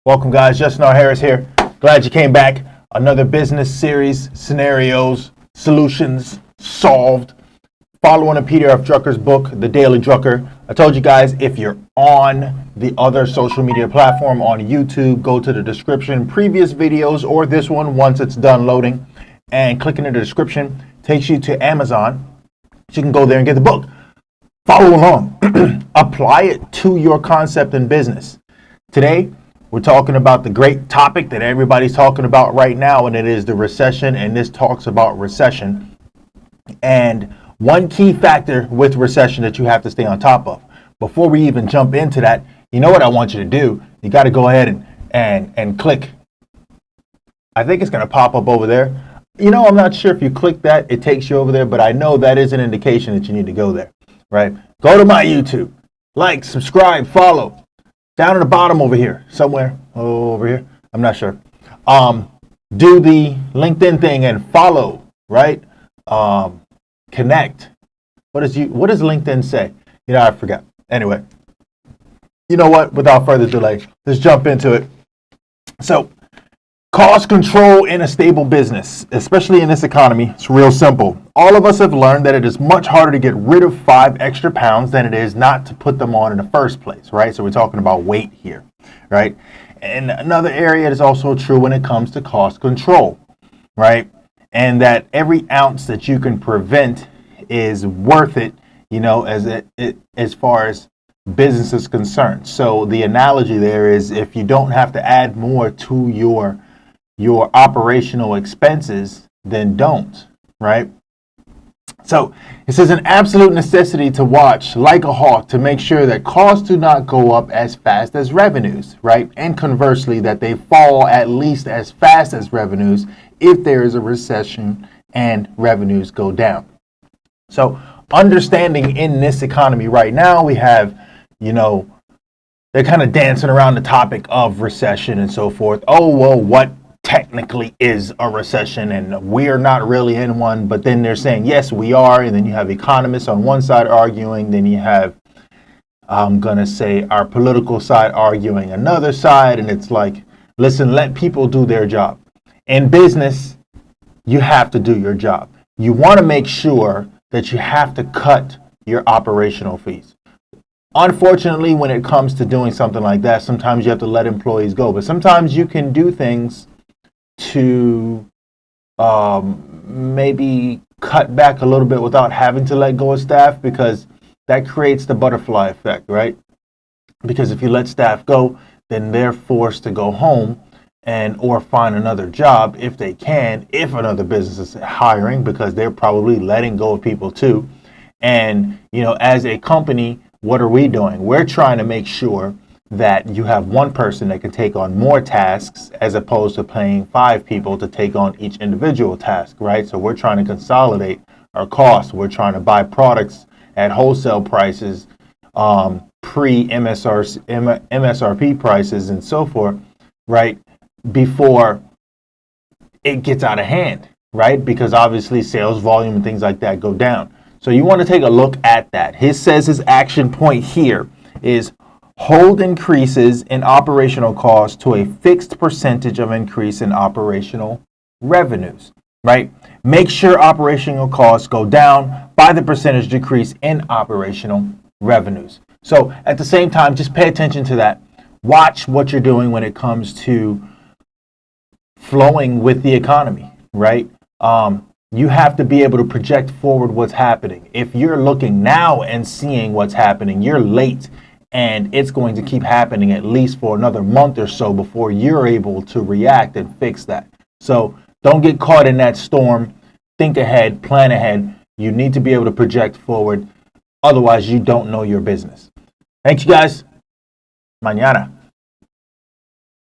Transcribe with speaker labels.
Speaker 1: Welcome, guys. Justin R. Harris here. Glad you came back. Another business series, scenarios, solutions solved. Following a Peter F. Drucker's book, The Daily Drucker. I told you guys, if you're on the other social media platform, on YouTube, go to the description, previous videos, or this one once it's done loading, and clicking in the description takes you to Amazon. So you can go there and get the book. Follow along. Apply it to your concept in business. Today, we're talking about the great topic that everybody's talking about right now, and it is the recession, and this talks about recession. And one key factor with recession that you have to stay on top of. Before we even jump into that, you know what I want you to do? You got to go ahead and click. I think it's going to pop up over there. You know, I'm not sure if you click that, it takes you over there, but I know that is an indication that you need to go there, right? Go to my YouTube, like, subscribe, follow. Down at the bottom over here, somewhere over here, I'm not sure. Do the LinkedIn thing and follow, right? Connect. What does LinkedIn say? You know, I forgot. Anyway, you know what? Without further delay, let's jump into it. So, cost control in a stable business, especially in this economy, it's real simple. All of us have learned that it is much harder to get rid of 5 extra pounds than it is not to put them on in the first place, right? So we're talking about weight here, right? And another area that is also true when it comes to cost control, right? And that every ounce that you can prevent is worth it, you know, as far as business is concerned. So the analogy there is, if you don't have to add more to your operational expenses, then don't, right? So it says an absolute necessity to watch like a hawk to make sure that costs do not go up as fast as revenues, right? And conversely, that they fall at least as fast as revenues if there is a recession and revenues go down. So understanding in this economy right now, we have, you know, they're kind of dancing around the topic of recession and so forth. Oh, well, what technically is a recession, and we're not really in one, but then they're saying yes we are, and then you have economists on one side arguing, then you have I'm gonna say our political side arguing another side, and it's like, listen, let people do their job. In business, you have to do your job. You want to make sure that you have to cut your operational fees. Unfortunately, when it comes to doing something like that, sometimes you have to let employees go, but sometimes you can do things to maybe cut back a little bit without having to let go of staff, because that creates the butterfly effect, right? Because if you let staff go, then they're forced to go home or find another job if they can, if another business is hiring, because they're probably letting go of people too. And, you know, as a company, what are we doing? We're trying to make sure that you have one person that can take on more tasks as opposed to paying 5 people to take on each individual task, right? So we're trying to consolidate our costs. We're trying to buy products at wholesale prices, pre-MSRP prices and so forth, right? Before it gets out of hand, right? Because obviously sales volume and things like that go down. So you want to take a look at that. His action point here is hold increases in operational costs to a fixed percentage of increase in operational revenues, right? Make sure operational costs go down by the percentage decrease in operational revenues. So at the same time, just pay attention to that. Watch what you're doing when it comes to flowing with the economy, right? You have to be able to project forward what's happening. If you're looking now and seeing what's happening, you're late, and it's going to keep happening at least for another month or so before you're able to react and fix that. So don't get caught in that storm. Think ahead, plan ahead. You need to be able to project forward. Otherwise, you don't know your business. Thank you, guys. Mañana.